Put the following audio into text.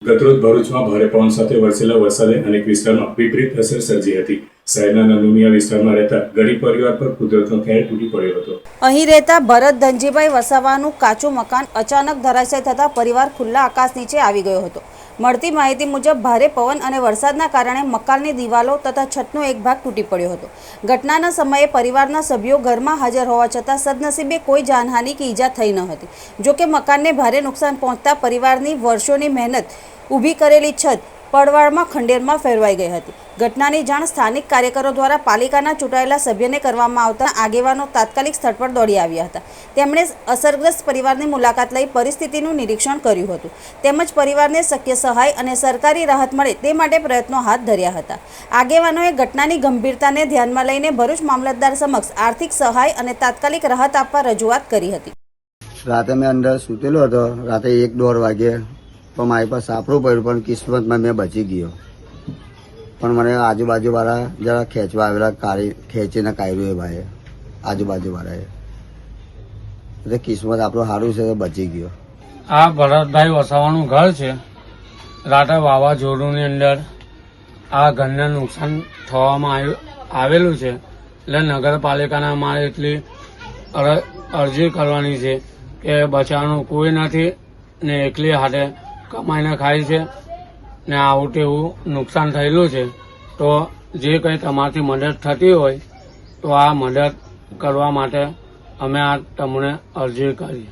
ગતરોજ ભરૂચમાં ભારે પવન સાથે વરસેલા વરસાદે અનેક વિસ્તારમાં વિપરીત અસર સર્જી હતી। શહેરના નનુમિયા વિસ્તારમાં રહેતા ગરીબ પરિવાર પર કુદરતનો કહેર તૂટી પડ્યો હતો। અહીં રહેતા ભરત ધનજીભાઈ વસાવાનું કાચું મકાન અચાનક ધરાશય થતાં પરિવાર ખુલ્લા આકાશ નીચે આવી ગયો હતો। મળતી માહિતી મુજબ ભારે પવન અને વરસાદના કારણે મકાનની દિવાલો તથા છતનો એક ભાગ તૂટી પડ્યો હતો। ઘટનાના સમયે પરિવારના સભ્યો ઘરમાં હાજર હોવા છતાં સદનસીબે કોઈ જાનહાનિ કે ઈજા થઈ ન હતી। જોકે મકાનને ભારે નુકસાન પહોંચતા પરિવારની વર્ષોની મહેનત ઊભી કરેલી છત પડવાળમાં ખંડેરમાં ફેરવાઈ ગઈ હતી। ઘટનાની જાણ સ્થાનિક કાર્યકરો દ્વારા પાલિકાના ચૂંટાયેલા સભ્યને કરવામાં આવતા આગેવાનો તાત્કાલિક સ્થળ પર દોડી આવ્યા હતા। તેમણે અસરગ્રસ્ત પરિવારની મુલાકાત લઈ પરિસ્થિતિનું નિરીક્ષણ કર્યું હતું તેમજ પરિવારને શક્ય સહાય અને સરકારી રાહત મળે તે માટે પ્રયત્નો હાથ ધર્યા હતા। આગેવાનોએ ઘટનાની ગંભીરતાને ધ્યાનમાં લઈને ભરૂચ મામલતદાર સમક્ષ આર્થિક સહાય અને તાત્કાલિક રાહત આપવા રજૂઆત કરી હતી। રાતે મેં અંદર સૂતેલો હતો, રાતે 1-1:30 વાગે તો મારી પાસે સાપરું પડ્યું, પણ કિસ્મતમાં મેં બચી ગયો। પણ મને આજુબાજુવાળા જરા ખેંચવા આવેલા, ખેંચીને કાઢ્યું એ ભાઈએ, આજુબાજુવાળાએ। એટલે કિસ્મત આપણું સારું છે તો બચી ગયો। આ ભરતભાઈ વસાવાનું ઘર છે। રાતે વાવાઝોડુંની અંદર આ ઘરને નુકસાન થવામાં આવેલું છે। એટલે નગરપાલિકાના મારે એટલી અરજી કરવાની છે કે બચાવવાનું કોઈ નથી ને એકલી હાથે કમાઈને ખાય છે ને આવું તેવું નુકસાન થયેલું છે। તો જે કંઈ તમારાથી મદદ થતી હોય તો આ મદદ કરવા માટે અમે આ તમને અરજી કરી।